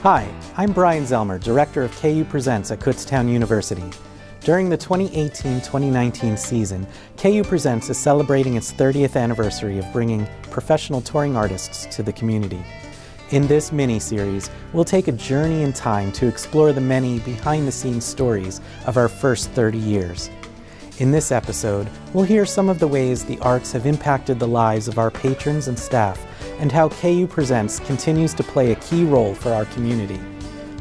Hi, I'm Brian Zelmer, Director of KU Presents at Kutztown University. During the 2018-2019 season, KU Presents is celebrating its 30th anniversary of bringing professional touring artists to the community. In this mini-series, we'll take a journey in time to explore the many behind-the-scenes stories of our first 30 years. In this episode, we'll hear some of the ways the arts have impacted the lives of our patrons and staff, and how KU Presents continues to play a key role for our community.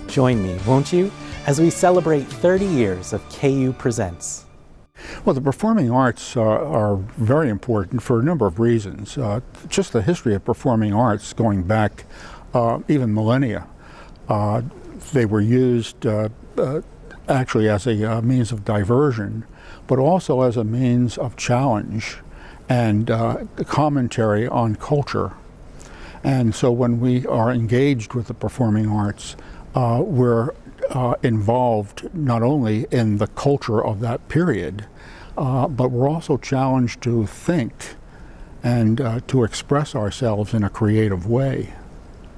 Join me, won't you, as we celebrate 30 years of KU Presents. Well, the performing arts are very important for a number of reasons. Just the history of performing arts going back even millennia. They were used actually as a means of diversion, but also as a means of challenge and commentary on culture. And so when we are engaged with the performing arts, we're involved not only in the culture of that period, but we're also challenged to think and to express ourselves in a creative way.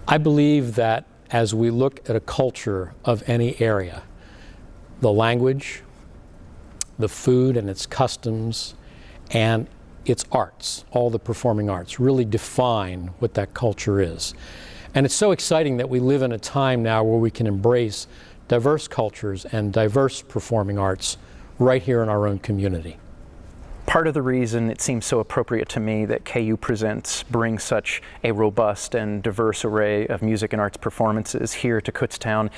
I believe that as we look at a culture of any area, the language, the food and its customs, and its arts, all the performing arts, really define what that culture is. And it's so exciting that we live in a time now where we can embrace diverse cultures and diverse performing arts right here in our own community. Part of the reason it seems so appropriate to me that KU Presents brings such a robust and diverse array of music and arts performances here to Kutztown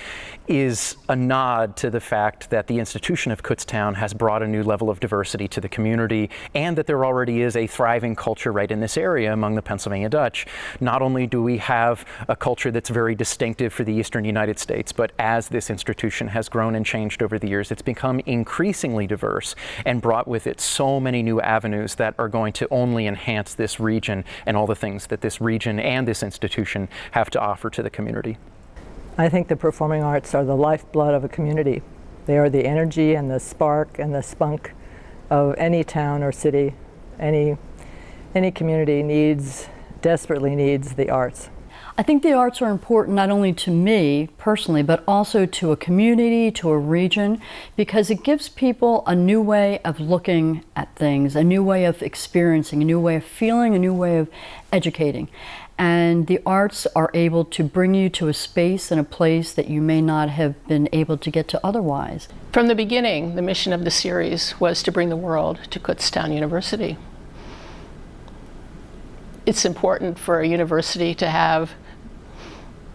is a nod to the fact that the institution of Kutztown has brought a new level of diversity to the community, and that there already is a thriving culture right in this area among the Pennsylvania Dutch. Not only do we have a culture that's very distinctive for the eastern United States, but as this institution has grown and changed over the years, it's become increasingly diverse and brought with it so many new avenues that are going to only enhance this region and all the things that this region and this institution have to offer to the community. I think the performing arts are the lifeblood of a community. They are the energy and the spark and the spunk of any town or city. Any community desperately needs the arts. I think the arts are important not only to me personally, but also to a community, to a region, because it gives people a new way of looking at things, a new way of experiencing, a new way of feeling, a new way of educating. And the arts are able to bring you to a space and a place that you may not have been able to get to otherwise. From the beginning, the mission of the series was to bring the world to Kutztown University. It's important for a university to have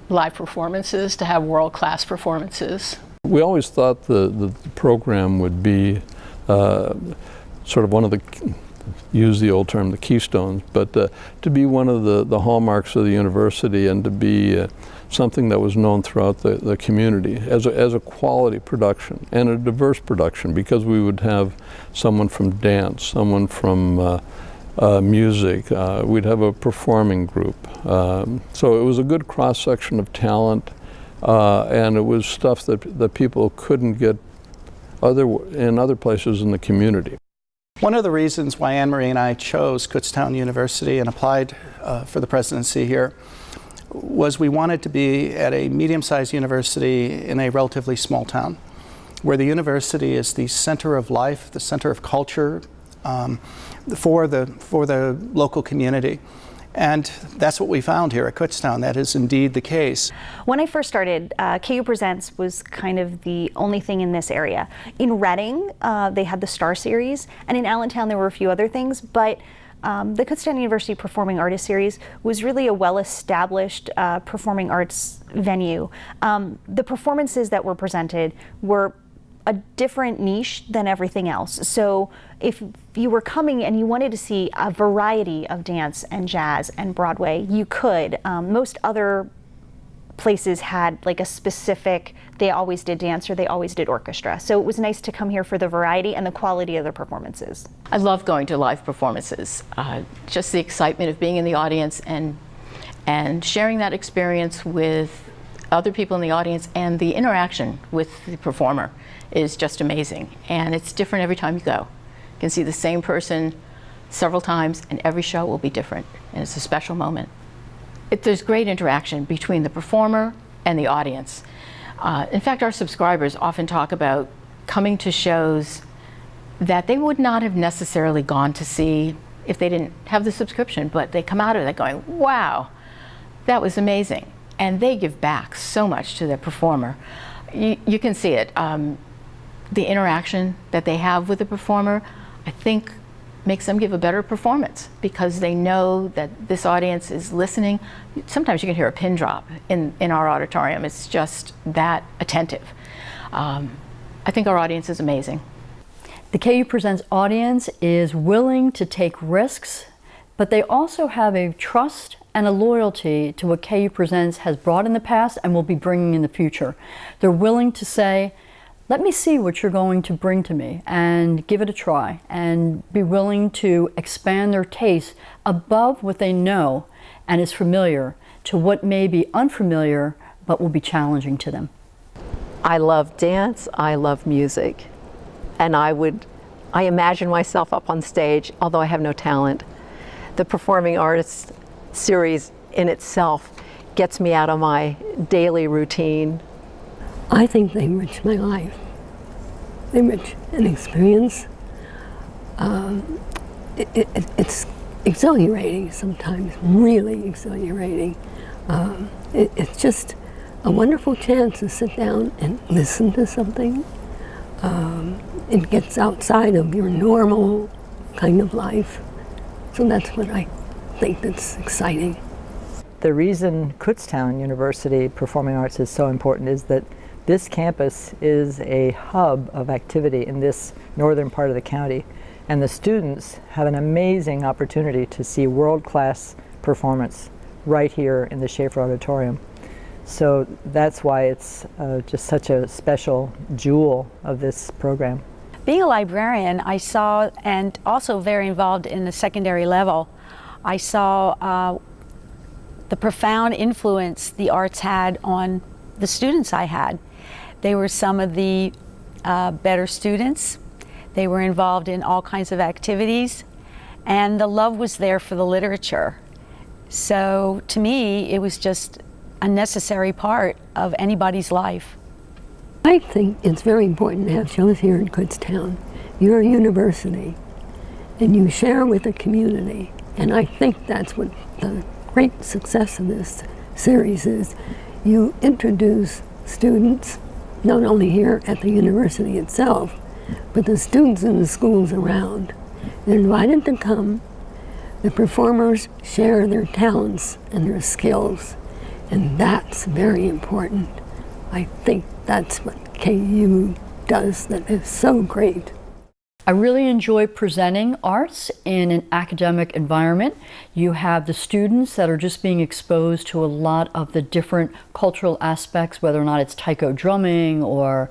live performances, to have world-class performances. We always thought the program would be sort of one of the, use the old term, the keystones, but to be one of the hallmarks of the university and to be something that was known throughout the community as a quality production and a diverse production, because we would have someone from dance, someone from music, we'd have a performing group. So it was a good cross-section of talent, and it was stuff that people couldn't get in other places in the community. One of the reasons why Anne Marie and I chose Kutztown University and applied for the presidency here was we wanted to be at a medium-sized university in a relatively small town, where the university is the center of life, the center of culture, for the local community. And that's what we found here at Kutztown. That is indeed the case. When I first started, KU Presents was kind of the only thing in this area. In Reading, they had the Star Series, and in Allentown there were a few other things, but the Kutztown University Performing Artist Series was really a well-established performing arts venue. The performances that were presented were a different niche than everything else. So if you were coming and you wanted to see a variety of dance and jazz and Broadway, you could. Most other places had like a specific, they always did dance or they always did orchestra. So it was nice to come here for the variety and the quality of the performances. I love going to live performances. Just the excitement of being in the audience and sharing that experience with other people in the audience, and the interaction with the performer is just amazing. And it's different every time you go. You can see the same person several times, and every show will be different, and it's a special moment. There's great interaction between the performer and the audience. In fact, our subscribers often talk about coming to shows that they would not have necessarily gone to see if they didn't have the subscription, but they come out of it going, wow, that was amazing. And they give back so much to the performer. You can see it. The interaction that they have with the performer, I think, makes them give a better performance because they know that this audience is listening. Sometimes you can hear a pin drop in our auditorium. It's just that attentive. I think our audience is amazing. The KU Presents audience is willing to take risks, but they also have a trust and a loyalty to what KU Presents has brought in the past and will be bringing in the future. They're willing to say, let me see what you're going to bring to me and give it a try, and be willing to expand their taste above what they know and is familiar to what may be unfamiliar but will be challenging to them. I love dance, I love music, and I imagine myself up on stage, although I have no talent. The Performing Arts series in itself gets me out of my daily routine. I think they enrich my life. They enrich an experience. It's exhilarating sometimes, really exhilarating. It's just a wonderful chance to sit down and listen to something. It gets outside of your normal kind of life. So that's what I think that's exciting. The reason Kutztown University Performing Arts is so important is that this campus is a hub of activity in this northern part of the county, and the students have an amazing opportunity to see world-class performance right here in the Schaefer Auditorium. So that's why it's just such a special jewel of this program. Being a librarian, I saw, and also very involved in the secondary level, I saw the profound influence the arts had on the students I had. They were some of the better students. They were involved in all kinds of activities, and the love was there for the literature. So to me, it was just a necessary part of anybody's life. I think it's very important to have shows here in Kutztown. You're a university, and you share with the community, and I think that's what the great success of this series is. You introduce students, not only here at the university itself, but the students in the schools around. They're invited to come. The performers share their talents and their skills, and that's very important. I think that's what KU does that is so great. I really enjoy presenting arts in an academic environment. You have the students that are just being exposed to a lot of the different cultural aspects, whether or not it's taiko drumming or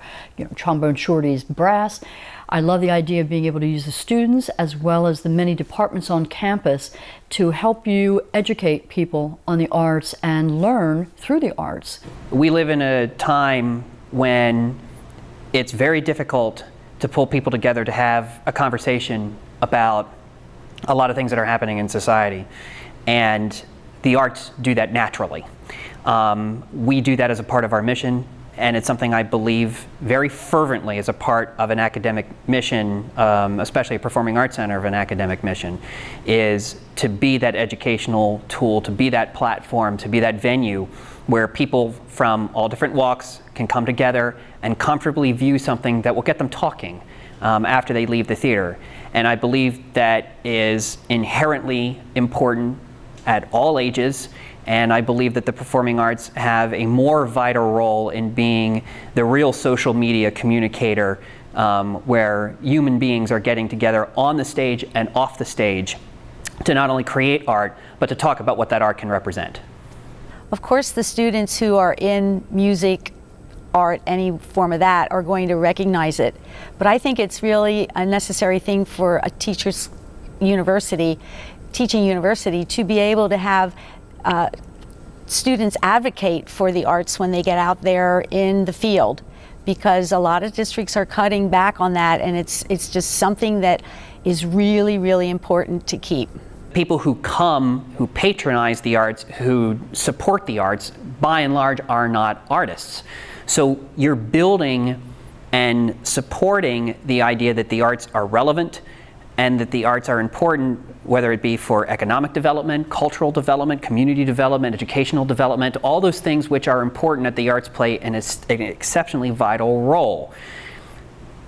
trombone shorties, brass. I love the idea of being able to use the students as well as the many departments on campus to help you educate people on the arts and learn through the arts. We live in a time when it's very difficult to pull people together to have a conversation about a lot of things that are happening in society. And the arts do that naturally. We do that as a part of our mission, and it's something I believe very fervently as a part of an academic mission, especially a performing arts center of an academic mission, is to be that educational tool, to be that platform, to be that venue where people from all different walks can come together and comfortably view something that will get them talking after they leave the theater. And I believe that is inherently important at all ages, and I believe that the performing arts have a more vital role in being the real social media communicator where human beings are getting together on the stage and off the stage to not only create art, but to talk about what that art can represent. Of course, the students who are in music, art, any form of that, are going to recognize it. But I think it's really a necessary thing for a teaching university to be able to have students advocate for the arts when they get out there in the field, because a lot of districts are cutting back on that, and it's just something that is really, really important to keep. People who come, who patronize the arts, who support the arts, by and large are not artists. So you're building and supporting the idea that the arts are relevant and that the arts are important, whether it be for economic development, cultural development, community development, educational development, all those things which are important that the arts play an exceptionally vital role.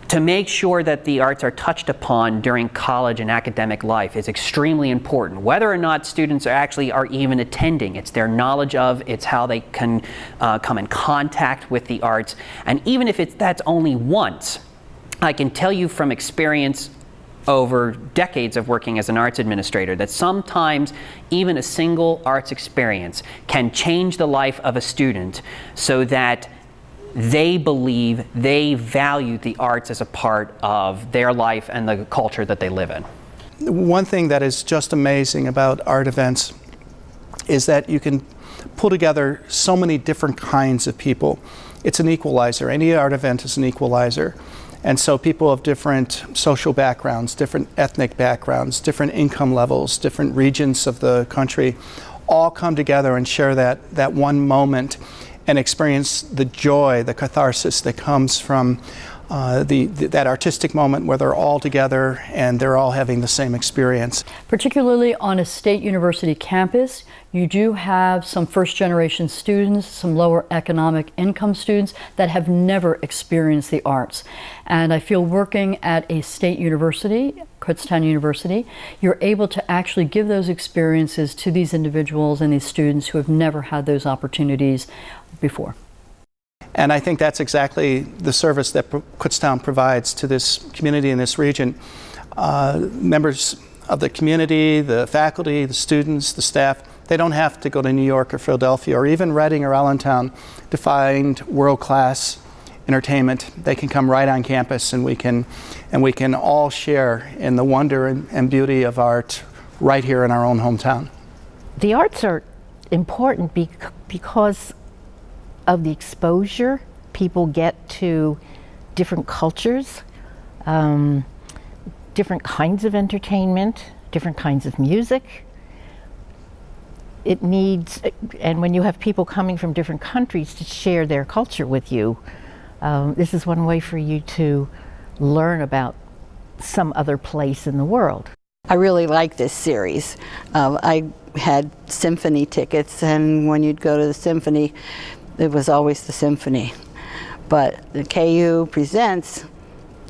To make sure that the arts are touched upon during college and academic life is extremely important. Whether or not students are even attending, it's their knowledge of, it's how they can come in contact with the arts. And even if that's only once, I can tell you from experience over decades of working as an arts administrator that sometimes even a single arts experience can change the life of a student so that they believe, they value the arts as a part of their life and the culture that they live in. One thing that is just amazing about art events is that you can pull together so many different kinds of people. It's an equalizer. Any art event is an equalizer. And so people of different social backgrounds, different ethnic backgrounds, different income levels, different regions of the country all come together and share that one moment and experience the joy, the catharsis that comes from that artistic moment where they're all together and they're all having the same experience. Particularly on a state university campus, you do have some first-generation students, some lower economic income students that have never experienced the arts. And I feel working at a state university, Kutztown University, you're able to actually give those experiences to these individuals and these students who have never had those opportunities before. And I think that's exactly the service that Kutztown provides to this community in this region. Members of the community, the faculty, the students, the staff, they don't have to go to New York or Philadelphia or even Reading or Allentown to find world-class entertainment. They can come right on campus and we can all share in the wonder and beauty of art right here in our own hometown. The arts are important because of the exposure people get to different cultures, different kinds of entertainment, different kinds of music. It needs, and when you have people coming from different countries to share their culture with you, this is one way for you to learn about some other place in the world. I really like this series. I had symphony tickets, and when you'd go to the symphony, it was always the symphony. But the KU Presents,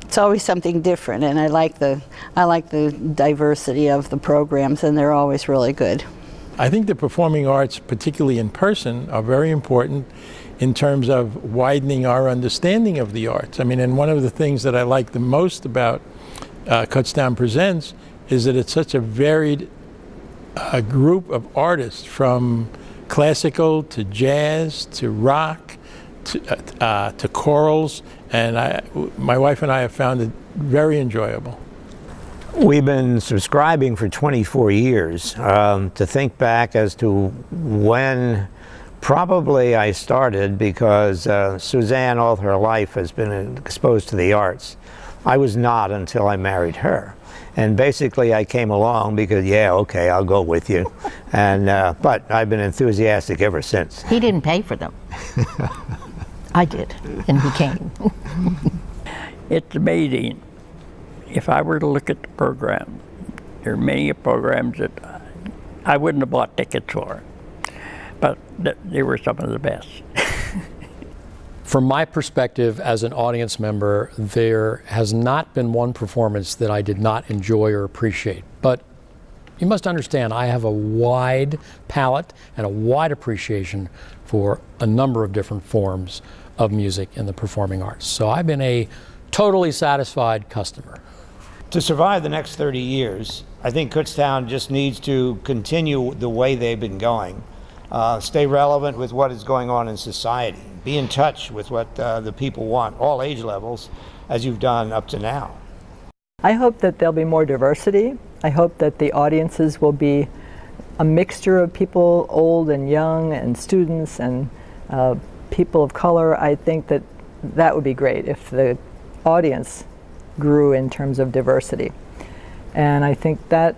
it's always something different, and I like the diversity of the programs, and they're always really good. I think the performing arts, particularly in person, are very important in terms of widening our understanding of the arts. I mean, and one of the things that I like the most about Kutztown Presents is that it's such a varied group of artists, from classical to jazz to rock to chorals, and my wife and I have found it very enjoyable. We've been subscribing for 24 years. To think back as to when probably I started, because Suzanne all her life has been exposed to the arts. I was not until I married her. And basically I came along because, yeah, okay, I'll go with you. And but I've been enthusiastic ever since. He didn't pay for them. I did, and he came. It's amazing. If I were to look at the program, there are many programs that I wouldn't have bought tickets for, but they were some of the best. From my perspective as an audience member, there has not been one performance that I did not enjoy or appreciate. But you must understand, I have a wide palette and a wide appreciation for a number of different forms of music in the performing arts. So I've been a totally satisfied customer. To survive the next 30 years, I think Kutztown just needs to continue the way they've been going. Stay relevant with what is going on in society. Be in touch with what the people want, all age levels, as you've done up to now. I hope that there'll be more diversity. I hope that the audiences will be a mixture of people, old and young, and students and people of color. I think that that would be great if the audience grew in terms of diversity. And I think that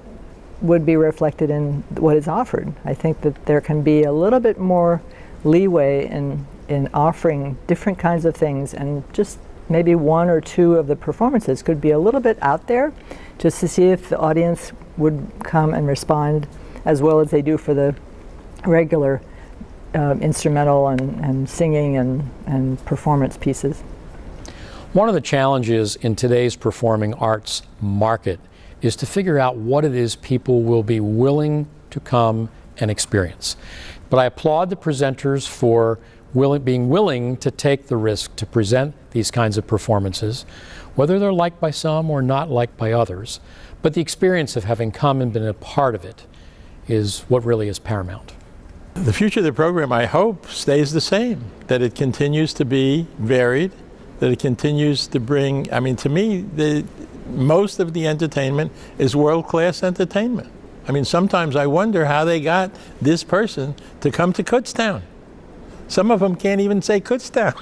would be reflected in what is offered. I think that there can be a little bit more leeway in offering different kinds of things, and just maybe one or two of the performances could be a little bit out there, just to see if the audience would come and respond as well as they do for the regular instrumental and singing and performance pieces. One of the challenges in today's performing arts market is to figure out what it is people will be willing to come and experience. But I applaud the presenters for being willing to take the risk to present these kinds of performances, whether they're liked by some or not liked by others. But the experience of having come and been a part of it is what really is paramount. The future of the program, I hope, stays the same, that it continues to be varied, that it continues to bring, I mean, to me, most of the entertainment is world-class entertainment. I mean, sometimes I wonder how they got this person to come to Kutztown. Some of them can't even say Kutztown.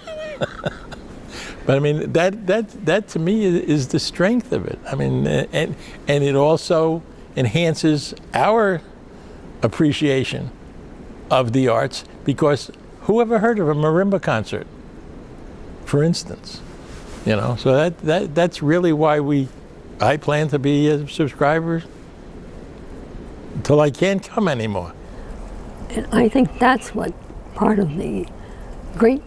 But I mean, that to me is the strength of it. I mean, and it also enhances our appreciation of the arts, because who ever heard of a marimba concert, for instance? You know, so that's really why I plan to be a subscriber until I can't come anymore. And I think that's what part of the great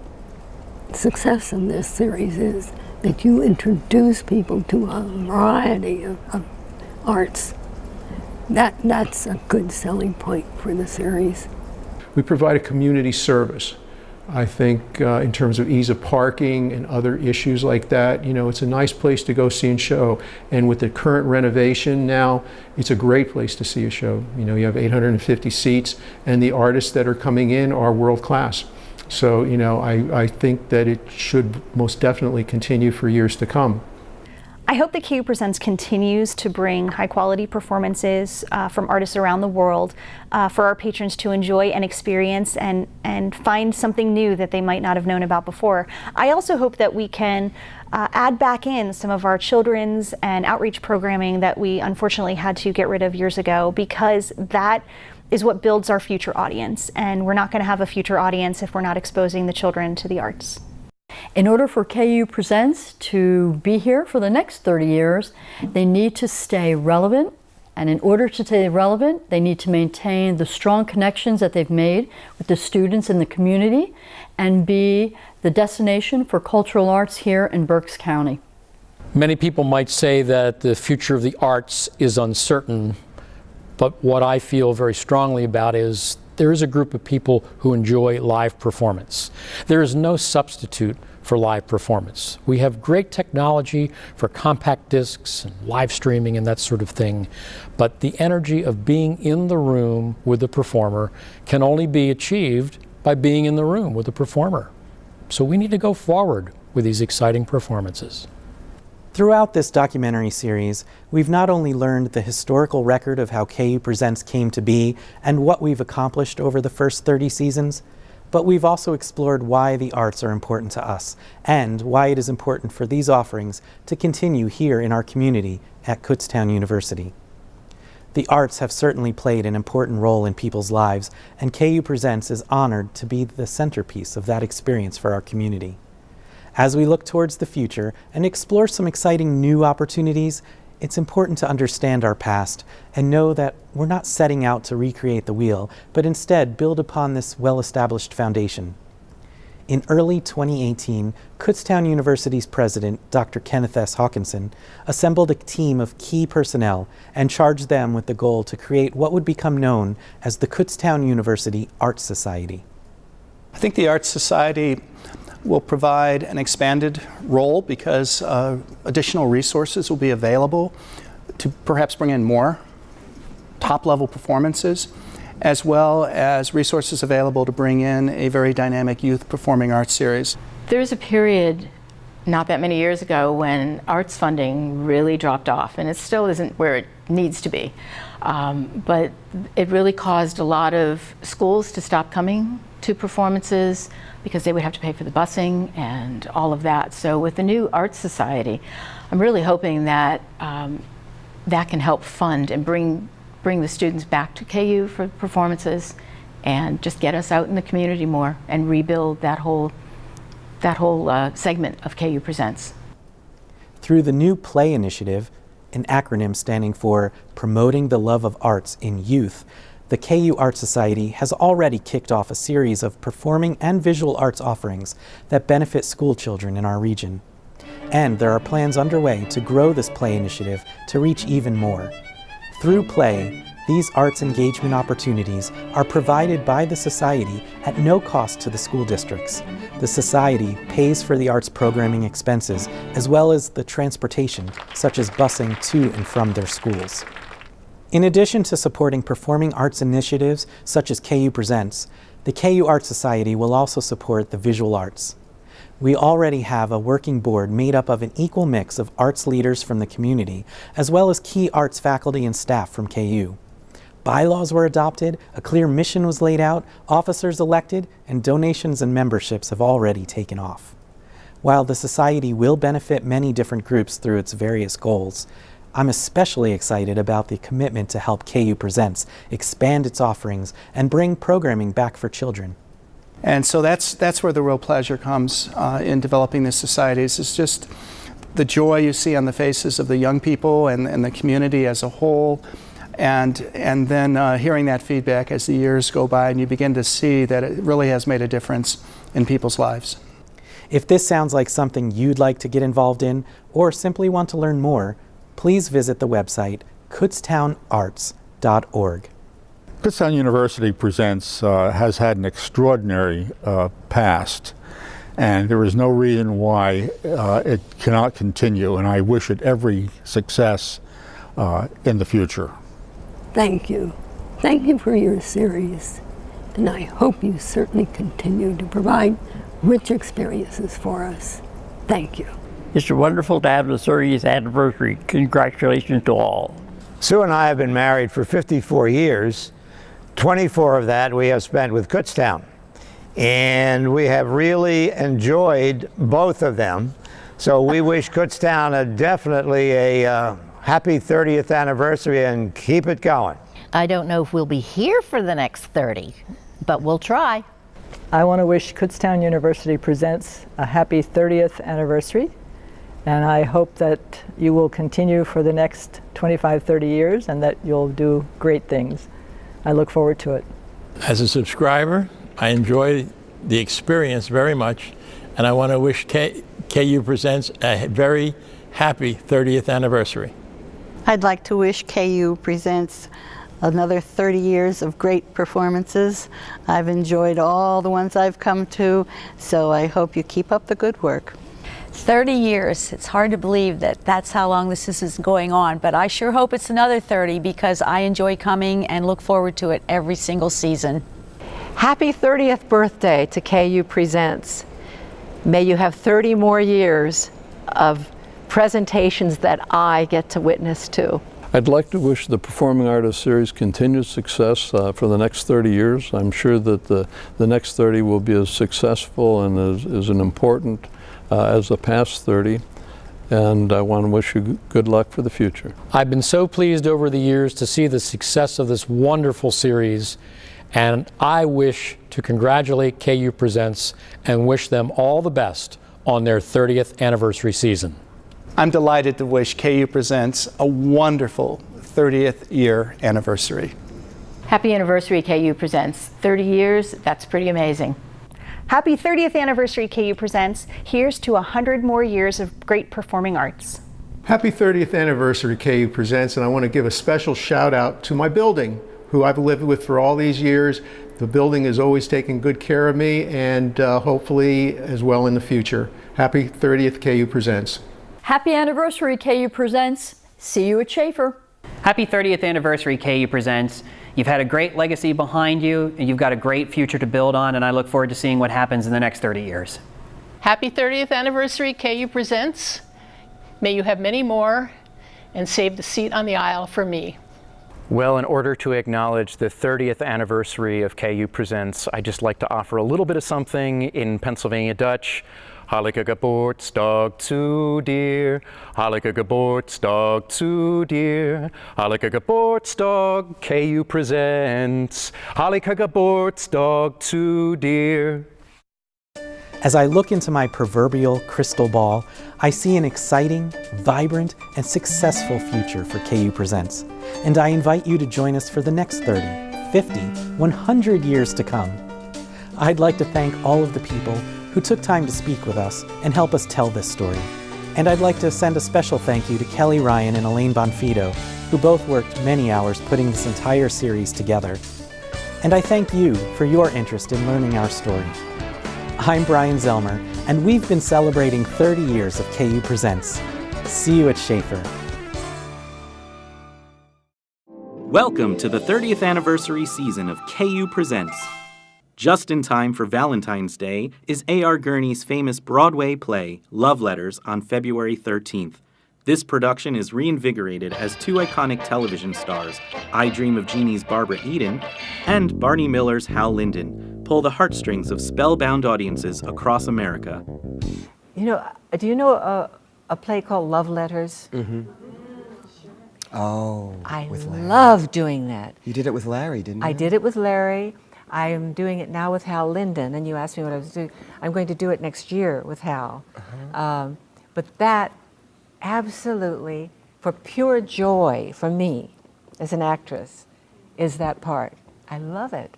success of this series is, that you introduce people to a variety of arts. That's a good selling point for the series. We provide a community service. I think in terms of ease of parking and other issues like that, you know, it's a nice place to go see a show. And with the current renovation now, it's a great place to see a show. You know, you have 850 seats, and the artists that are coming in are world class. So, you know, I think that it should most definitely continue for years to come. I hope that KU Presents continues to bring high-quality performances from artists around the world for our patrons to enjoy and experience and find something new that they might not have known about before. I also hope that we can add back in some of our children's and outreach programming that we unfortunately had to get rid of years ago, because that is what builds our future audience, and we're not going to have a future audience if we're not exposing the children to the arts. In order for KU Presents to be here for the next 30 years, they need to stay relevant. And in order to stay relevant, they need to maintain the strong connections that they've made with the students in the community and be the destination for cultural arts here in Berks County. Many people might say that the future of the arts is uncertain, but what I feel very strongly about is there is a group of people who enjoy live performance. There is no substitute for live performance. We have great technology for compact discs and live streaming and that sort of thing, but the energy of being in the room with the performer can only be achieved by being in the room with the performer. So we need to go forward with these exciting performances. Throughout this documentary series, we've not only learned the historical record of how KU Presents came to be and what we've accomplished over the first 30 seasons, but we've also explored why the arts are important to us and why it is important for these offerings to continue here in our community at Kutztown University. The arts have certainly played an important role in people's lives, and KU Presents is honored to be the centerpiece of that experience for our community. As we look towards the future and explore some exciting new opportunities, it's important to understand our past and know that we're not setting out to recreate the wheel, but instead build upon this well-established foundation. In early 2018, Kutztown University's president, Dr. Kenneth S. Hawkinson, assembled a team of key personnel and charged them with the goal to create what would become known as the Kutztown University Arts Society. I think the Arts Society will provide an expanded role because additional resources will be available to perhaps bring in more top-level performances, as well as resources available to bring in a very dynamic youth performing arts series. There's a period not that many years ago when arts funding really dropped off, and it still isn't where it needs to be. But it really caused a lot of schools to stop coming to performances because they would have to pay for the busing and all of that. So with the new Arts Society, I'm really hoping that that can help fund and bring bring the students back to KU for performances and just get us out in the community more and rebuild that whole segment of KU Presents. Through the new PLAY initiative, an acronym standing for Promoting the Love of Arts in Youth, the KU Art Society has already kicked off a series of performing and visual arts offerings that benefit school children in our region. And there are plans underway to grow this PLAY initiative to reach even more. Through PLAY, these arts engagement opportunities are provided by the Society at no cost to the school districts. The Society pays for the arts programming expenses as well as the transportation, such as busing to and from their schools. In addition to supporting performing arts initiatives such as KU Presents, the KU Art Society will also support the visual arts. We already have a working board made up of an equal mix of arts leaders from the community, as well as key arts faculty and staff from KU. Bylaws were adopted, a clear mission was laid out, officers elected, and donations and memberships have already taken off. While the Society will benefit many different groups through its various goals, I'm especially excited about the commitment to help KU Presents expand its offerings and bring programming back for children. And so that's where the real pleasure comes in developing this society. It's just the joy you see on the faces of the young people and the community as a whole, and then hearing that feedback as the years go by, and you begin to see that it really has made a difference in people's lives. If this sounds like something you'd like to get involved in, or simply want to learn more, please visit the website kutztownarts.org. Kutztown University Presents has had an extraordinary past, and there is no reason why it cannot continue, and I wish it every success in the future. Thank you. Thank you for your series, and I hope you certainly continue to provide rich experiences for us. Thank you. It's wonderful to have the 30th anniversary. Congratulations to all. Sue and I have been married for 54 years. 24 of that we have spent with Kutztown. And we have really enjoyed both of them. So we wish Kutztown definitely a happy 30th anniversary and keep it going. I don't know if we'll be here for the next 30, but we'll try. I want to wish Kutztown University Presents a happy 30th anniversary. And I hope that you will continue for the next 25, 30 years and that you'll do great things. I look forward to it. As a subscriber, I enjoy the experience very much, and I want to wish KU Presents a very happy 30th anniversary. I'd like to wish KU Presents another 30 years of great performances. I've enjoyed all the ones I've come to, so I hope you keep up the good work. 30 years. It's hard to believe that that's how long this is going on, but I sure hope it's another 30 because I enjoy coming and look forward to it every single season. Happy 30th birthday to KU Presents. May you have 30 more years of presentations that I get to witness to. I'd like to wish the Performing Artists Series continued success for the next 30 years. I'm sure that the next 30 will be as successful and as important as the past 30, and I want to wish you good luck for the future. I've been so pleased over the years to see the success of this wonderful series, and I wish to congratulate KU Presents and wish them all the best on their 30th anniversary season. I'm delighted to wish KU Presents a wonderful 30th year anniversary. Happy anniversary, KU Presents. 30 years, that's pretty amazing. Happy 30th anniversary, KU Presents. Here's to 100 more years of great performing arts. Happy 30th anniversary, KU Presents, and I want to give a special shout out to my building, who I've lived with for all these years. The building has always taken good care of me, and hopefully as well in the future. Happy 30th KU Presents. Happy anniversary, KU Presents. See you at Schaefer. Happy 30th anniversary, KU Presents. You've had a great legacy behind you, and you've got a great future to build on, and I look forward to seeing what happens in the next 30 years. Happy 30th anniversary, KU Presents. May you have many more, and save the seat on the aisle for me. Well, in order to acknowledge the 30th anniversary of KU Presents, I'd just like to offer a little bit of something in Pennsylvania Dutch. Harleke Geburtstag zu dir. Harleke Geburtstag zu dir. Harleke Geburtstag, KU presents. Harleke Geburtstag zu dir. As I look into my proverbial crystal ball, I see an exciting, vibrant, and successful future for KU Presents. And I invite you to join us for the next 30, 50, 100 years to come. I'd like to thank all of the people who took time to speak with us and help us tell this story. And I'd like to send a special thank you to Kelly Ryan and Elaine Bonfido, who both worked many hours putting this entire series together. And I thank you for your interest in learning our story. I'm Brian Zelmer, and we've been celebrating 30 years of KU Presents. See you at Schaefer. Welcome to the 30th anniversary season of KU Presents. Just in time for Valentine's Day is A.R. Gurney's famous Broadway play, Love Letters, on February 13th. This production is reinvigorated as two iconic television stars, I Dream of Jeannie's Barbara Eden and Barney Miller's Hal Linden, pull the heartstrings of spellbound audiences across America. You know, do you know a play called Love Letters? Mm-hmm. Oh, I with Larry. love doing that. You did it with Larry, didn't you? I did it with Larry. I am doing it now with Hal Linden, and you asked me what I was doing. I'm going to do it next year with Hal. But that absolutely, for pure joy for me as an actress, is that part. I love it.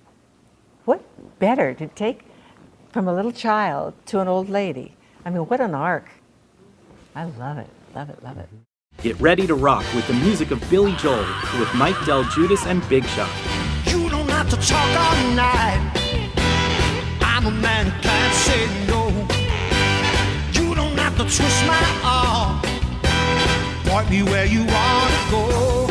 What better to take from a little child to an old lady? I mean, what an arc. I love it, love it, love it. Get ready to rock with the music of Billy Joel with Mike Del Judas and Big Shot. You don't have to talk all night. I'm a man who can't say no. You don't have to twist my arm. Point me where you want to go.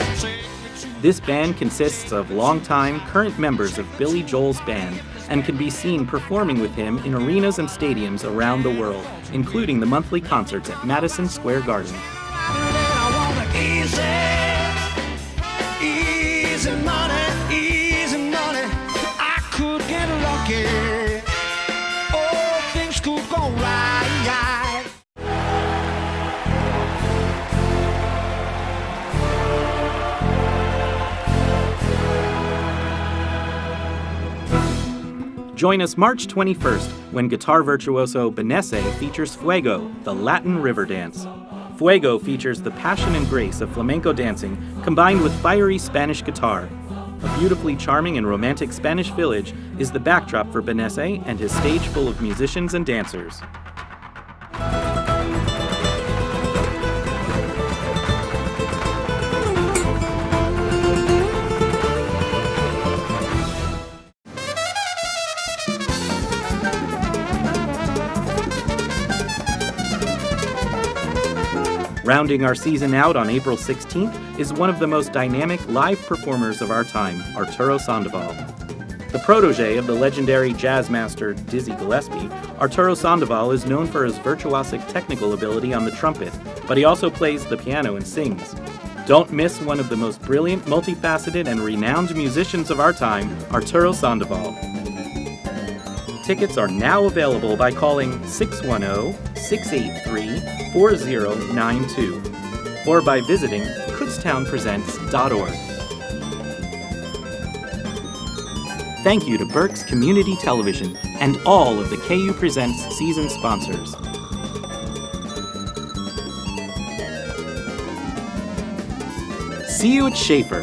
This band consists of longtime, current members of Billy Joel's band and can be seen performing with him in arenas and stadiums around the world, including the monthly concerts at Madison Square Garden. Easy, easy money, easy money. I could get lucky. Oh, things could go right. Join us March 21st when guitar virtuoso Benesse features Fuego, the Latin river dance. Fuego features the passion and grace of flamenco dancing combined with fiery Spanish guitar. A beautifully charming and romantic Spanish village is the backdrop for Benesse and his stage full of musicians and dancers. Rounding our season out on April 16th is one of the most dynamic live performers of our time, Arturo Sandoval. The protege of the legendary jazz master Dizzy Gillespie, Arturo Sandoval is known for his virtuosic technical ability on the trumpet, but he also plays the piano and sings. Don't miss one of the most brilliant, multifaceted, and renowned musicians of our time, Arturo Sandoval. Tickets are now available by calling 610-683-4092 or by visiting kutztownpresents.org. Thank you to Berks Community Television and all of the KU Presents season sponsors. See you at Schaefer.